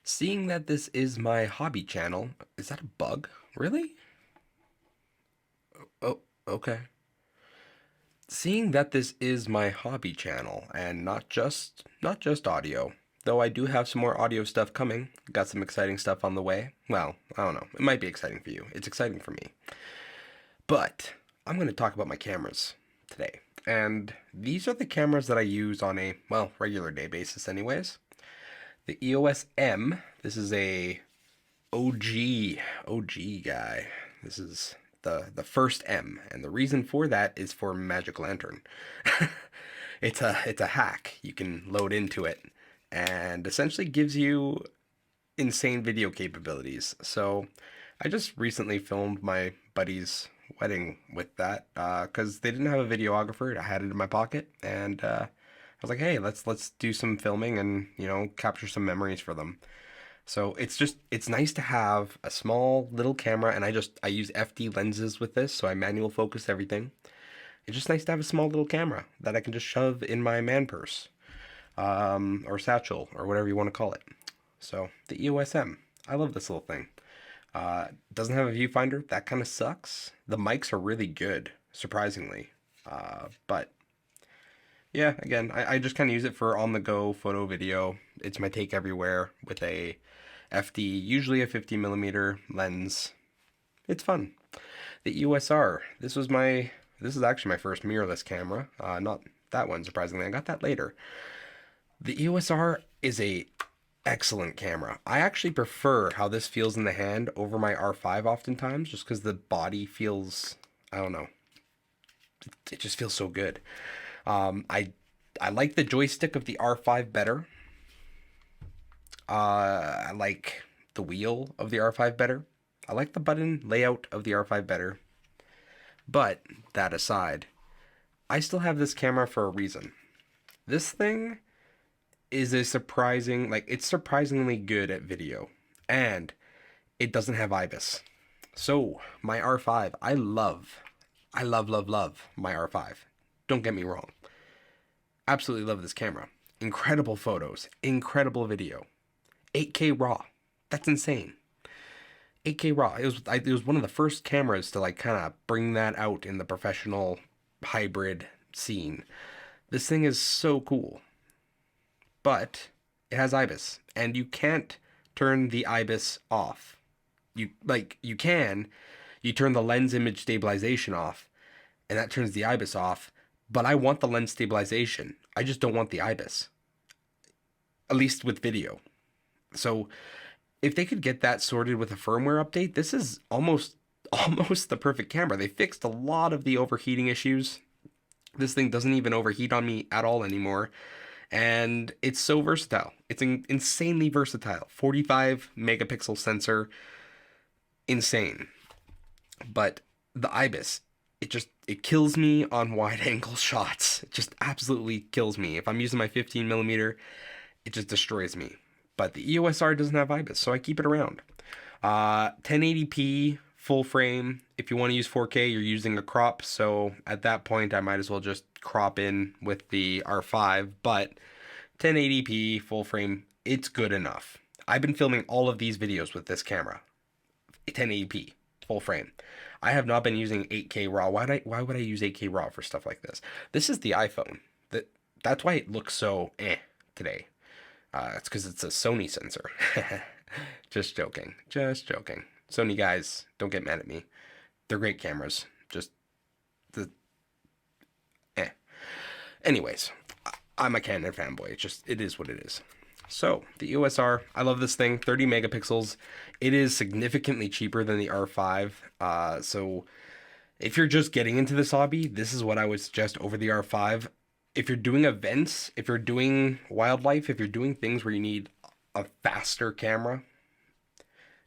Seeing that this is my hobby channel, is that a bug? Really? Oh, okay. Seeing that this is my hobby channel and not just audio, though I do have some more audio stuff coming. Got some exciting stuff on the way. Well, I don't know. It might be exciting for you. It's exciting for me. But I'm going to talk about my cameras today. And these are the cameras that I use on a, well, regular day basis anyways. The EOS M, this is a OG guy. This is the first M, and the reason for that is for Magic Lantern. It's a hack you can load into it, and essentially gives you insane video capabilities. So I just recently filmed my buddy's wedding with that because they didn't have a videographer. I had it in my pocket, and I was like, hey, let's do some filming and capture some memories for them. So it's nice to have a small little camera, and I use FD lenses with this, so I manual focus everything. It's just nice to have a small little camera that I can just shove in my man purse, or satchel, or whatever you want to call it. So the EOS M, I love this little thing. Doesn't have a viewfinder. That kind of sucks. The mics are really good, surprisingly. But yeah, again, I just kind of use it for on-the-go photo, video. It's my take everywhere with a FD, usually a 50 millimeter lens. It's fun. The EOS R. This is actually my first mirrorless camera. Not that one, surprisingly. I got that later. The EOS R is a excellent camera. I actually prefer how this feels in the hand over my R5 oftentimes, just because the body feels, I don't know, it just feels so good. I like the joystick of the R5 better. I like the wheel of the R5 better. I like the button layout of the R5 better. But that aside, I still have this camera for a reason. This thing is it's surprisingly good at video, and it doesn't have IBIS. So my R5, I love my R5. Don't get me wrong. Absolutely love this camera. Incredible photos, incredible video. 8K RAW. That's insane. 8K RAW. It was one of the first cameras to kind of bring that out in the professional hybrid scene. This thing is so cool. But it has IBIS, and you can't turn the IBIS off. You can. You turn the lens image stabilization off, and that turns the IBIS off. But I want the lens stabilization. I just don't want the IBIS. At least with video. So if they could get that sorted with a firmware update, this is almost almost the perfect camera. They fixed a lot of the overheating issues. This thing doesn't even overheat on me at all anymore. And it's so versatile. It's insanely versatile. 45 megapixel sensor. Insane. But the IBIS, it kills me on wide angle shots. It just absolutely kills me. If I'm using my 15 millimeter, it just destroys me. But the EOS R doesn't have IBIS, so I keep it around. 1080p full frame. If you want to use 4K, you're using a crop. So at that point, I might as well just crop in with the R5. But 1080p full frame, it's good enough. I've been filming all of these videos with this camera. 1080p full frame. I have not been using 8K RAW. Why would I use 8K RAW for stuff like this? This is the iPhone. That's why it looks so today. It's because it's a Sony sensor. Just joking. Just joking. Sony guys, don't get mad at me. They're great cameras. Just the Anyways, I'm a Canon fanboy. It is what it is. So, the EOS R, I love this thing, 30 megapixels. It is significantly cheaper than the R5. So if you're just getting into this hobby, this is what I would suggest over the R5. If you're doing events, if you're doing wildlife, if you're doing things where you need a faster camera,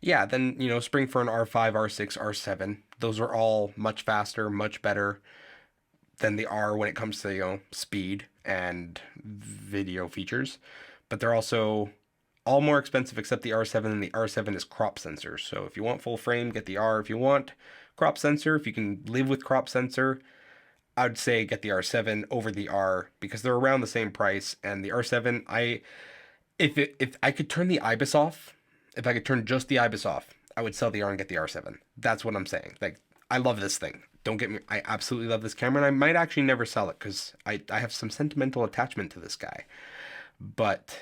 yeah, then, spring for an R5, R6, R7. Those are all much faster, much better than the R when it comes to, speed and video features. But they're also all more expensive except the R7, and the R7 is crop sensor. So if you want full frame, get the R. If you want crop sensor, if you can live with crop sensor, I would say get the R7 over the R because they're around the same price. And the R7, If I could turn the IBIS off, if I could turn just the IBIS off, I would sell the R and get the R7. That's what I'm saying. Like, I love this thing. Don't get me, I absolutely love this camera, and I might actually never sell it because I have some sentimental attachment to this guy. But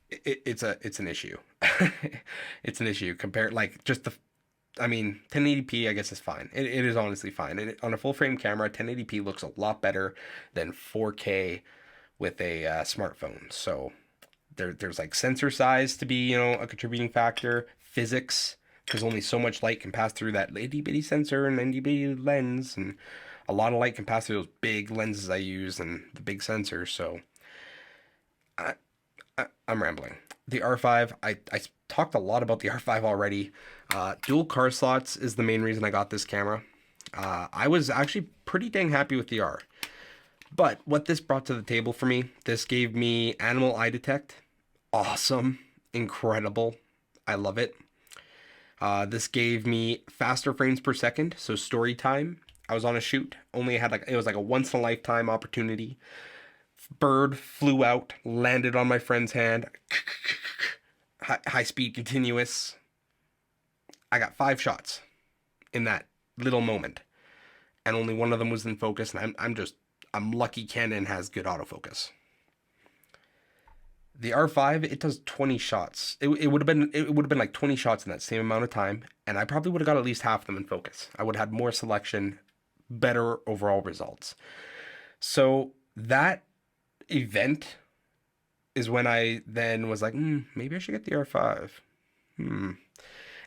it's an issue. It's an issue compared, like, just the, I mean, 1080p I guess is fine. It is honestly fine. And on a full frame camera, 1080p looks a lot better than 4K with a smartphone. So there's like sensor size to be, a contributing factor, physics, because only so much light can pass through that itty bitty sensor and itty bitty lens, and a lot of light can pass through those big lenses I use and the big sensors. So I, I'm rambling. The R5, I talked a lot about the R5 already. Dual card slots is the main reason I got this camera. I was actually pretty dang happy with the R. But what this brought to the table for me, this gave me animal eye detect. Awesome. Incredible. I love it. This gave me faster frames per second, so story time. I was on a shoot, only had it was like a once in a lifetime opportunity. Bird flew out, landed on my friend's hand. High speed continuous. I got 5 shots in that little moment, and only one of them was in focus, and I'm lucky Canon has good autofocus. The R5, it does 20 shots. It would have been like 20 shots in that same amount of time, and I probably would have got at least half of them in focus. I would have had more selection, better overall results. So that event is when I then was like, maybe I should get the R5.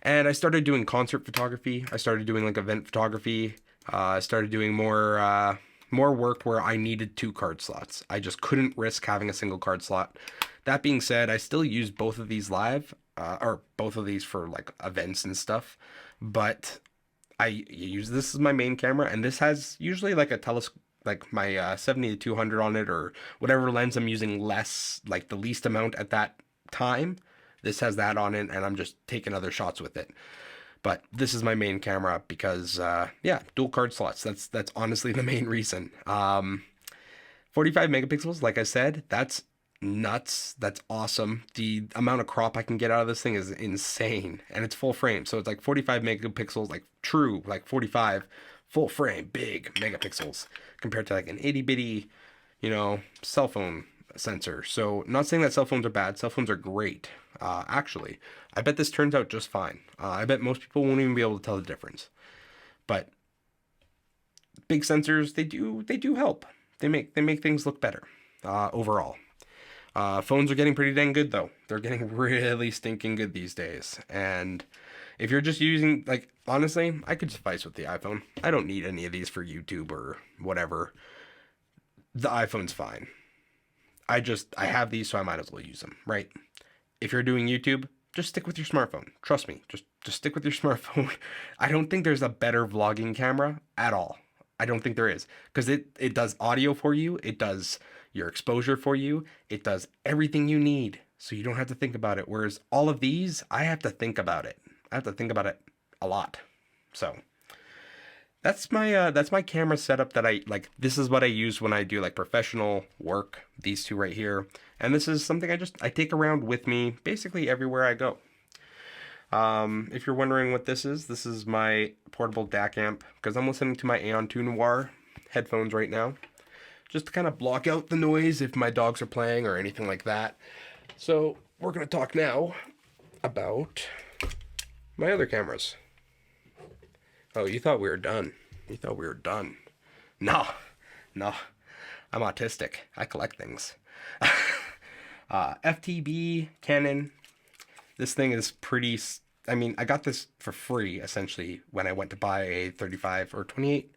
And I started doing concert photography. I started doing like event photography. I started doing more work where I needed 2 card slots. I just couldn't risk having a single card slot. That being said, I still use both of these live, or both of these for like events and stuff. But I use this as my main camera, and this has usually like a telescope, like my 70 to 200 on it, or whatever lens I'm using less, like the least amount at that time. This has that on it, and I'm just taking other shots with it. But this is my main camera because, yeah, dual card slots. That's honestly the main reason. 45 megapixels, like I said, that's nuts. That's awesome. The amount of crop I can get out of this thing is insane, and it's full frame. So it's like 45 megapixels, like true, like 45 full frame, big megapixels compared to like an itty bitty, cell phone sensor. So not saying that cell phones are bad. Cell phones are great. Actually, I bet this turns out just fine. I bet most people won't even be able to tell the difference. But big sensors, they do help. They make things look better overall. Phones are getting pretty dang good though. They're getting really stinking good these days. And if you're just using, like, honestly, I could suffice with the iPhone. I don't need any of these for YouTube or whatever. The iPhone's fine. I have these, so I might as well use them, right? If you're doing YouTube, just stick with your smartphone. Trust me, just stick with your smartphone. I don't think there's a better vlogging camera at all. I don't think there is, because it does audio for you, it does your exposure for you, it does everything you need, so you don't have to think about it. Whereas all of these, I have to think about it. I have to think about it a lot. So that's my camera setup that I like. This is what I use when I do like professional work. These two right here, and this is something I take around with me basically everywhere I go. If you're wondering what this is my portable DAC amp, because I'm listening to my Aeon 2 Noir headphones right now, just to kind of block out the noise if my dogs are playing or anything like that. So we're gonna talk now about my other cameras. Oh, you thought we were done. You thought we were done. No. I'm autistic. I collect things. FTB, Canon. This thing is pretty... I mean, I got this for free, essentially, when I went to buy a 35 or 28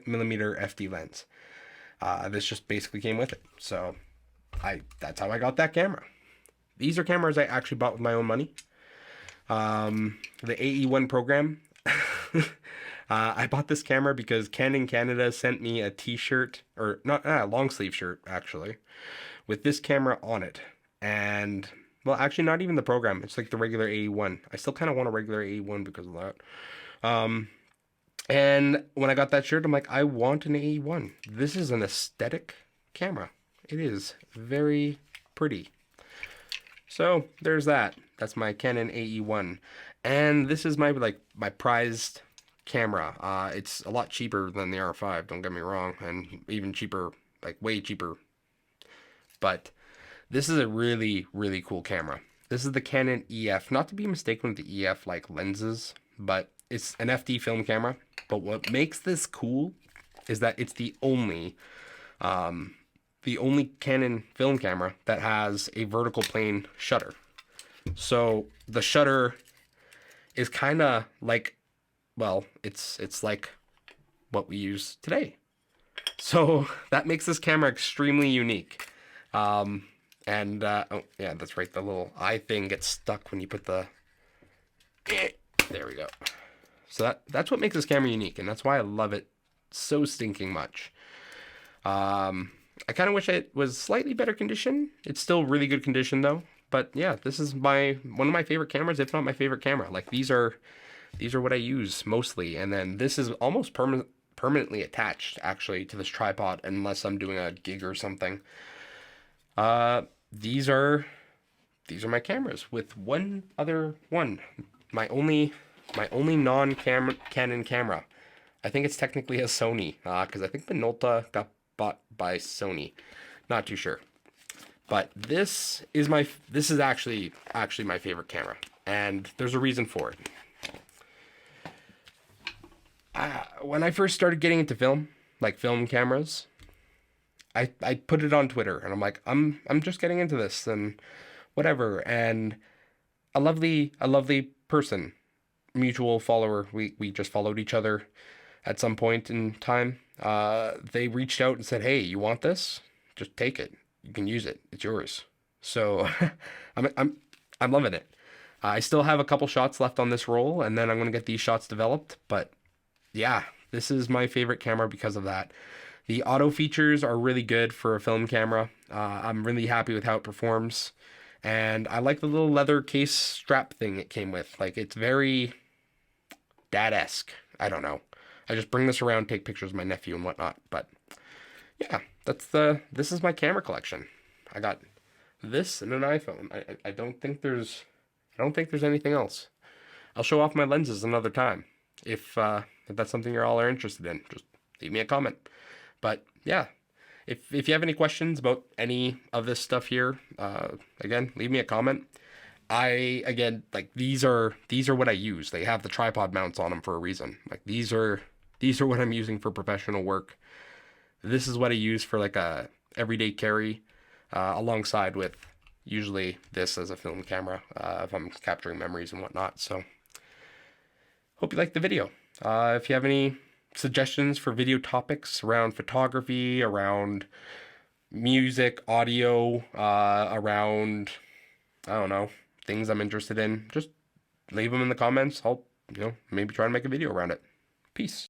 millimeter FD lens. This just basically came with it. So, that's how I got that camera. These are cameras I actually bought with my own money. The AE1 program. I bought this camera because Canon Canada sent me a t-shirt, or not a long sleeve shirt actually, with this camera on it. And well, actually not even the program, it's like the regular AE1. I still kind of want a regular AE1 because of that. And when I got that shirt, I'm like, I want an AE1. This is an aesthetic camera. It is very pretty. So there's that. That's my Canon AE1. And this is my my prized camera. It's a lot cheaper than the R5, don't get me wrong, and even cheaper, like way cheaper. But this is a really, really cool camera. This is the Canon EF, not to be mistaken with the EF like lenses, but it's an FD film camera. But what makes this cool is that it's the only Canon film camera that has a vertical plane shutter. So the shutter is kind of like, well, it's like what we use today. So that makes this camera extremely unique. Oh yeah, that's right. The little eye thing gets stuck when you put the. There we go. So that's what makes this camera unique, and that's why I love it so stinking much. I kind of wish it was slightly better condition. It's still really good condition though. But yeah, this is one of my favorite cameras, if not my favorite camera. Like these are what I use mostly, and then this is almost permanently attached actually to this tripod unless I'm doing a gig or something. These are my cameras with one other one. My only non-Canon camera. I think it's technically a Sony, because I think Minolta got bought by Sony. Not too sure. But this is actually my favorite camera, and there's a reason for it. When I first started getting into film, like film cameras, I put it on Twitter, and I'm like, I'm just getting into this and whatever. And a lovely person, mutual follower, we just followed each other at some point in time. They reached out and said, "Hey, you want this? Just take it. You can use it. It's yours." So I'm loving it. I still have a couple shots left on this roll, and then I'm gonna get these shots developed. But yeah, this is my favorite camera because of that. The auto features are really good for a film camera. I'm really happy with how it performs. And I like the little leather case strap thing it came with. Like, it's very dad-esque. I don't know. I just bring this around, take pictures of my nephew and whatnot. But yeah, this is my camera collection. I got this and an iPhone. I don't think there's anything else. I'll show off my lenses another time. If that's something you're all are interested in, just leave me a comment. But yeah, if you have any questions about any of this stuff here, again, leave me a comment. Like these are what I use. They have the tripod mounts on them for a reason. Like these are what I'm using for professional work. This is what I use for like a everyday carry, alongside with usually this as a film camera, if I'm capturing memories and whatnot. So hope you liked the video. If you have any suggestions for video topics around photography, around music, audio, around, I don't know, things I'm interested in, just leave them in the comments. I'll, maybe try to make a video around it. Peace.